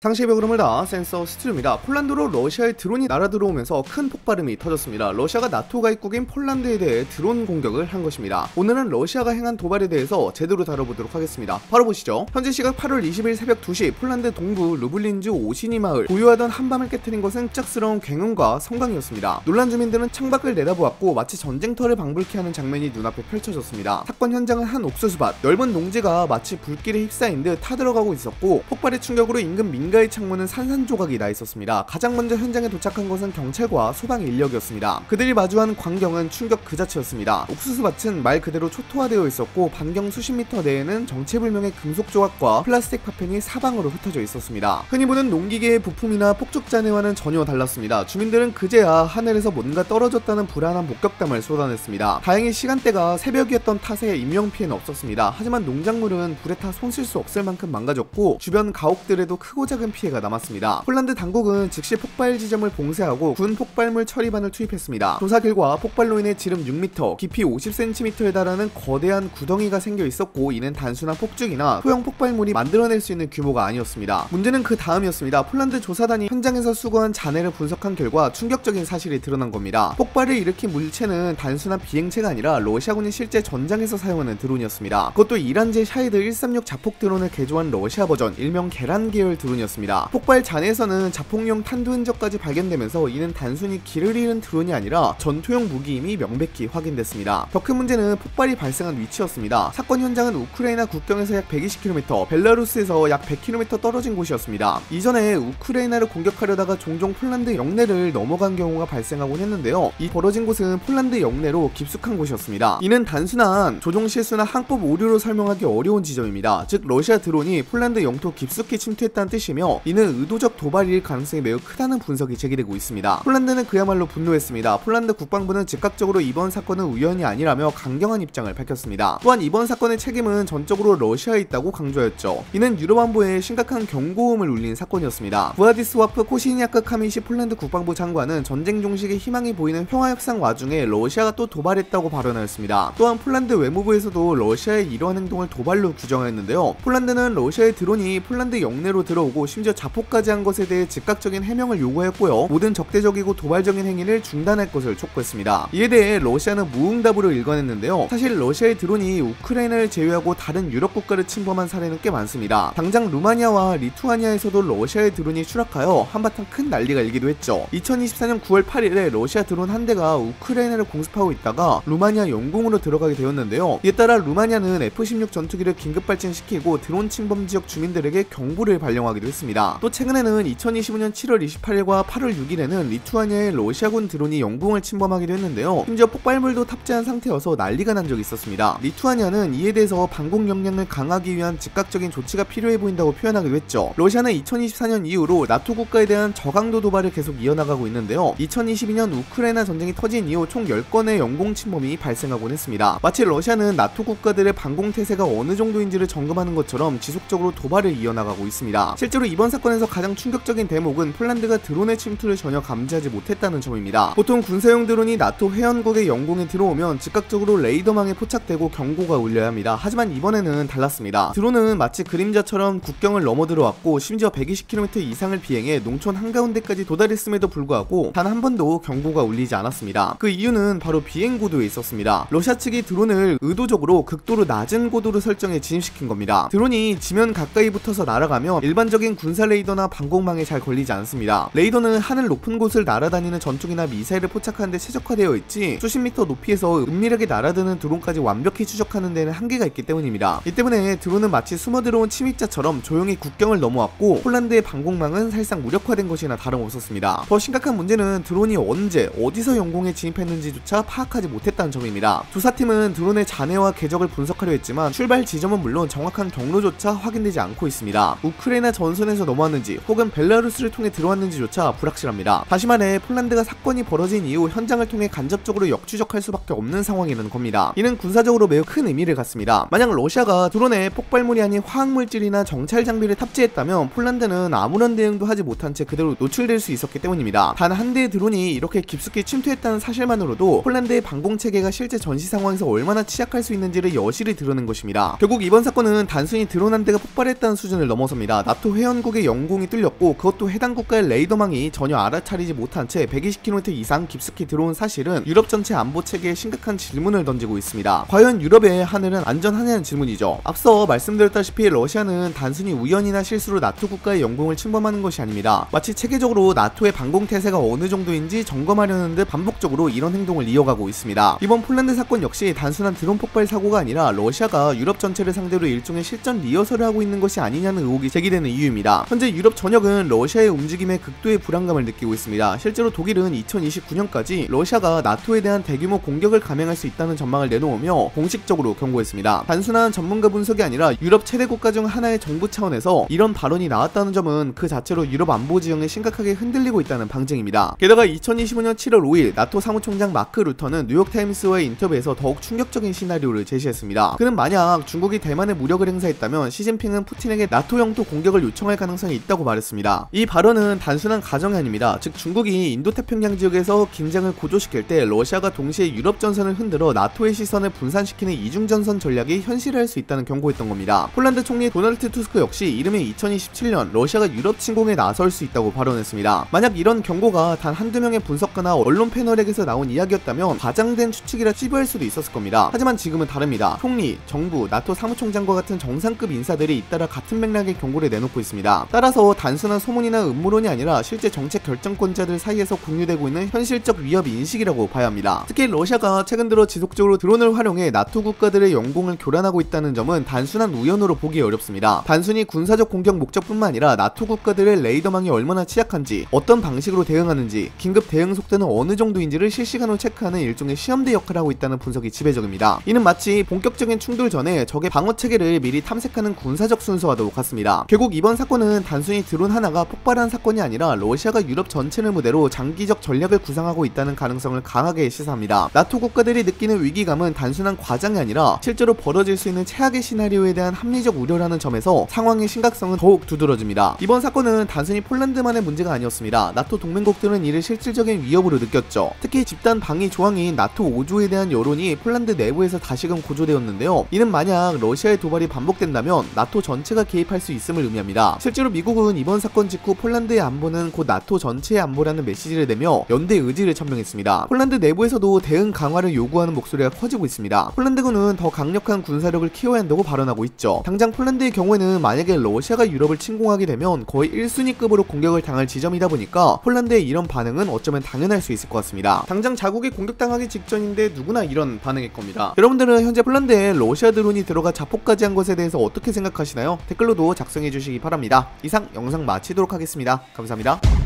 상시의 흐름을 다 센서 스튜디오입니다. 폴란드로 러시아의 드론이 날아들어오면서 큰 폭발음이 터졌습니다. 러시아가 나토 가입국인 폴란드에 대해 드론 공격을 한 것입니다. 오늘은 러시아가 행한 도발에 대해서 제대로 다뤄보도록 하겠습니다. 바로 보시죠. 현재 시각 8월 20일 새벽 2시 폴란드 동부 루블린주 오시니 마을. 고요하던 한밤을 깨트린 것은 짝스러운 굉음과 성광이었습니다. 놀란 주민들은 창밖을 내다보았고 마치 전쟁터를 방불케 하는 장면이 눈앞에 펼쳐졌습니다. 사건 현장은 한 옥수수밭, 넓은 농지가 마치 불길에 휩싸인 듯 타들어가고 있었고 폭발의 충격으로 인근 민가의 창문은 산산조각이 나 있었습니다. 가장 먼저 현장에 도착한 것은 경찰과 소방 인력이었습니다. 그들이 마주한 광경은 충격 그 자체였습니다. 옥수수밭은 말 그대로 초토화되어 있었고 반경 수십 미터 내에는 정체불명의 금속 조각과 플라스틱 파편이 사방으로 흩어져 있었습니다. 흔히 보는 농기계의 부품이나 폭죽 잔해와는 전혀 달랐습니다. 주민들은 그제야 하늘에서 뭔가 떨어졌다는 불안한 목격담을 쏟아냈습니다. 다행히 시간대가 새벽이었던 탓에 인명피해는 없었습니다. 하지만 농작물은 불에 타 손 쓸 수 없을 만큼 망가졌고 주변 가옥들에도 크고 작은 피해가 남았습니다. 폴란드 당국은 즉시 폭발 지점을 봉쇄하고 군 폭발물 처리반을 투입했습니다. 조사 결과 폭발로 인해 지름 6m, 깊이 50cm에 달하는 거대한 구덩이가 생겨 있었고 이는 단순한 폭죽이나 소형 폭발물이 만들어낼 수 있는 규모가 아니었습니다. 문제는 그 다음이었습니다. 폴란드 조사단이 현장에서 수거한 잔해를 분석한 결과 충격적인 사실이 드러난 겁니다. 폭발을 일으킨 물체는 단순한 비행체가 아니라 러시아군이 실제 전장에서 사용하는 드론이었습니다. 그것도 이란제 샤이드 136 자폭 드론을 개조한 러시아 버전, 일명 계란 계열 드론이었습니다. 폭발 잔해에서는 자폭용 탄두 흔적까지 발견되면서 이는 단순히 길을 잃은 드론이 아니라 전투용 무기임이 명백히 확인됐습니다. 더 큰 문제는 폭발이 발생한 위치였습니다. 사건 현장은 우크라이나 국경에서 약 120km, 벨라루스에서 약 100km 떨어진 곳이었습니다. 이전에 우크라이나를 공격하려다가 종종 폴란드 영내를 넘어간 경우가 발생하곤 했는데요. 이 벌어진 곳은 폴란드 영내로 깊숙한 곳이었습니다. 이는 단순한 조종 실수나 항법 오류로 설명하기 어려운 지점입니다. 즉 러시아 드론이 폴란드 영토 깊숙이 침투했다는 뜻이며 이는 의도적 도발일 가능성이 매우 크다는 분석이 제기되고 있습니다. 폴란드는 그야말로 분노했습니다. 폴란드 국방부는 즉각적으로 이번 사건은 우연이 아니라며 강경한 입장을 밝혔습니다. 또한 이번 사건의 책임은 전적으로 러시아에 있다고 강조했죠. 이는 유럽 안보에 심각한 경고음을 울린 사건이었습니다. 부아디스와프 코시니아크 카미시 폴란드 국방부 장관은 전쟁 종식에 희망이 보이는 평화협상 와중에 러시아가 또 도발했다고 발언하였습니다. 또한 폴란드 외무부에서도 러시아의 이러한 행동을 도발로 규정하였는데요. 폴란드는 러시아의 드론이 폴란드 영내로 들어오고 심지어 자폭까지 한 것에 대해 즉각적인 해명을 요구했고요. 모든 적대적이고 도발적인 행위를 중단할 것을 촉구했습니다. 이에 대해 러시아는 무응답으로 일관했는데요. 사실 러시아의 드론이 우크라이나를 제외하고 다른 유럽 국가를 침범한 사례는 꽤 많습니다. 당장 루마니아와 리투아니아에서도 러시아의 드론이 추락하여 한바탕 큰 난리가 일기도 했죠. 2024년 9월 8일에 러시아 드론 한 대가 우크라이나를 공습하고 있다가 루마니아 영공으로 들어가게 되었는데요. 이에 따라 루마니아는 F-16 전투기를 긴급 발진시키고 드론 침범 지역 주민들에게 경보를 발령하기도 했습니다. 또 최근에는 2025년 7월 28일과 8월 6일에는 리투아니아의 러시아군 드론이 영공을 침범하기도 했는데요. 심지어 폭발물도 탑재한 상태여서 난리가 난 적이 있었습니다. 리투아니아는 이에 대해서 방공 역량을 강화하기 위한 즉각적인 조치가 필요해 보인다고 표현하기도 했죠. 러시아는 2024년 이후로 나토 국가에 대한 저강도 도발을 계속 이어나가고 있는데요. 2022년 우크라이나 전쟁이 터진 이후 총 10건의 영공 침범이 발생하곤 했습니다. 마치 러시아는 나토 국가들의 방공 태세가 어느 정도인지를 점검하는 것처럼 지속적으로 도발을 이어나가고 있습니다. 실제로 이번 사건에서 가장 충격적인 대목은 폴란드가 드론의 침투를 전혀 감지하지 못했다는 점입니다. 보통 군사용 드론이 나토 회원국의 영공에 들어오면 즉각적으로 레이더망에 포착되고 경고가 울려야 합니다. 하지만 이번에는 달랐습니다. 드론은 마치 그림자처럼 국경을 넘어 들어왔고 심지어 120km 이상을 비행해 농촌 한가운데까지 도달했음에도 불구하고 단 한 번도 경고가 울리지 않았습니다. 그 이유는 바로 비행 고도에 있었습니다. 러시아 측이 드론을 의도적으로 극도로 낮은 고도로 설정해 진입시킨 겁니다. 드론이 지면 가까이 붙어서 날아가면 일반적인 군사 레이더나 방공망에 잘 걸리지 않습니다. 레이더는 하늘 높은 곳을 날아다니는 전투기나 미사일을 포착하는 데 최적화되어 있지 수십 미터 높이에서 은밀하게 날아드는 드론까지 완벽히 추적하는 데는 한계가 있기 때문입니다. 이 때문에 드론은 마치 숨어들어온 침입자처럼 조용히 국경을 넘어왔고 폴란드의 방공망은 사실상 무력화된 것이나 다름없었습니다. 더 심각한 문제는 드론이 언제 어디서 영공에 진입했는지조차 파악하지 못했다는 점입니다. 조사팀은 드론의 잔해와 궤적을 분석하려 했지만 출발 지점은 물론 정확한 경로조차 확인되지 않고 있습니다. 우크라이나 전선에서 넘어왔는지 혹은 벨라루스를 통해 들어왔는지조차 불확실합니다. 다시 말해 폴란드가 사건이 벌어진 이후 현장을 통해 간접적으로 역추적할 수밖에 없는 상황이라는 겁니다. 이는 군사적으로 매우 큰 의미를 갖습니다. 만약 러시아가 드론에 폭발물이 아닌 화학물질이나 정찰 장비를 탑재했다면 폴란드는 아무런 대응도 하지 못한 채 그대로 노출될 수 있었기 때문입니다. 단 한 대의 드론이 이렇게 깊숙이 침투했다는 사실만으로도 폴란드의 방공체계가 실제 전시 상황에서 얼마나 취약할 수 있는지를 여실히 드러낸 것입니다. 결국 이번 사건은 단순히 드론 한 대가 폭발했다는 수준을 넘어섭니다. 나토 회원 선국의 영공이 뚫렸고 그것도 해당 국가의 레이더망이 전혀 알아차리지 못한 채 120km 이상 깊숙이 들어온 사실은 유럽 전체 안보 체계에 심각한 질문을 던지고 있습니다. 과연 유럽의 하늘은 안전하냐는 질문이죠. 앞서 말씀드렸다시피 러시아는 단순히 우연이나 실수로 나토 국가의 영공을 침범하는 것이 아닙니다. 마치 체계적으로 나토의 반공 태세가 어느 정도인지 점검하려는 듯 반복적으로 이런 행동을 이어가고 있습니다. 이번 폴란드 사건 역시 단순한 드론 폭발 사고가 아니라 러시아가 유럽 전체를 상대로 일종의 실전 리허설을 하고 있는 것이 아니냐는 의혹이 제기되는 이유입니다. 현재 유럽 전역은 러시아의 움직임에 극도의 불안감을 느끼고 있습니다. 실제로 독일은 2029년까지 러시아가 나토에 대한 대규모 공격을 감행할 수 있다는 전망을 내놓으며 공식적으로 경고했습니다. 단순한 전문가 분석이 아니라 유럽 최대 국가 중 하나의 정부 차원에서 이런 발언이 나왔다는 점은 그 자체로 유럽 안보 지형이 심각하게 흔들리고 있다는 방증입니다. 게다가 2025년 7월 5일 나토 사무총장 마크 루터는 뉴욕타임스와의 인터뷰에서 더욱 충격적인 시나리오를 제시했습니다. 그는 만약 중국이 대만에 무력을 행사했다면 시진핑은 푸틴에게 나토 영토 공격을 요청할 가능성이 있다고 말했습니다. 이 발언은 단순한 가정이 아닙니다. 즉 중국이 인도태평양 지역에서 긴장을 고조시킬 때 러시아가 동시에 유럽 전선을 흔들어 나토의 시선을 분산시키는 이중전선 전략이 현실화할 수 있다는 경고했던 겁니다. 폴란드 총리 도널드 투스크 역시 이름에 2027년 러시아가 유럽 침공에 나설 수 있다고 발언했습니다. 만약 이런 경고가 단 한두 명의 분석가나 언론 패널에게서 나온 이야기였다면 과장된 추측이라 치부할 수도 있었을 겁니다. 하지만 지금은 다릅니다. 총리, 정부, 나토 사무총장과 같은 정상급 인사들이 잇따라 같은 맥락의 경고를 내놓고 있습니다. 따라서 단순한 소문이나 음모론이 아니라 실제 정책 결정권자들 사이에서 공유되고 있는 현실적 위협 인식이라고 봐야 합니다. 특히 러시아가 최근 들어 지속적으로 드론을 활용해 나토 국가들의 영공을 교란하고 있다는 점은 단순한 우연으로 보기 어렵습니다. 단순히 군사적 공격 목적뿐만 아니라 나토 국가들의 레이더망이 얼마나 취약한지, 어떤 방식으로 대응하는지, 긴급 대응 속도는 어느 정도인지를 실시간으로 체크하는 일종의 시험대 역할을 하고 있다는 분석이 지배적입니다. 이는 마치 본격적인 충돌 전에 적의 방어 체계를 미리 탐색하는 군사적 순서와도 같습니다. 결국 이번 사건은 단순히 드론 하나가 폭발한 사건이 아니라 러시아가 유럽 전체를 무대로 장기적 전략을 구상하고 있다는 가능성을 강하게 시사합니다. 나토 국가들이 느끼는 위기감은 단순한 과장이 아니라 실제로 벌어질 수 있는 최악의 시나리오에 대한 합리적 우려라는 점에서 상황의 심각성은 더욱 두드러집니다. 이번 사건은 단순히 폴란드만의 문제가 아니었습니다. 나토 동맹국들은 이를 실질적인 위협으로 느꼈죠. 특히 집단 방위 조항인 나토 5조에 대한 여론이 폴란드 내부에서 다시금 고조되었는데요. 이는 만약 러시아의 도발이 반복된다면 나토 전체가 개입할 수 있음을 의미합니다. 실제로 미국은 이번 사건 직후 폴란드의 안보는 곧 나토 전체의 안보라는 메시지를 내며 연대 의지를 천명했습니다. 폴란드 내부에서도 대응 강화를 요구하는 목소리가 커지고 있습니다. 폴란드군은 더 강력한 군사력을 키워야 한다고 발언하고 있죠. 당장 폴란드의 경우에는 만약에 러시아가 유럽을 침공하게 되면 거의 1순위급으로 공격을 당할 지점이다 보니까 폴란드의 이런 반응은 어쩌면 당연할 수 있을 것 같습니다. 당장 자국이 공격당하기 직전인데 누구나 이런 반응일 겁니다. 여러분들은 현재 폴란드에 러시아 드론이 들어가 자폭까지 한 것에 대해서 어떻게 생각하시나요? 댓글로도 작성해 주시기 바랍니다. 이상 영상 마치도록 하겠습니다. 감사합니다.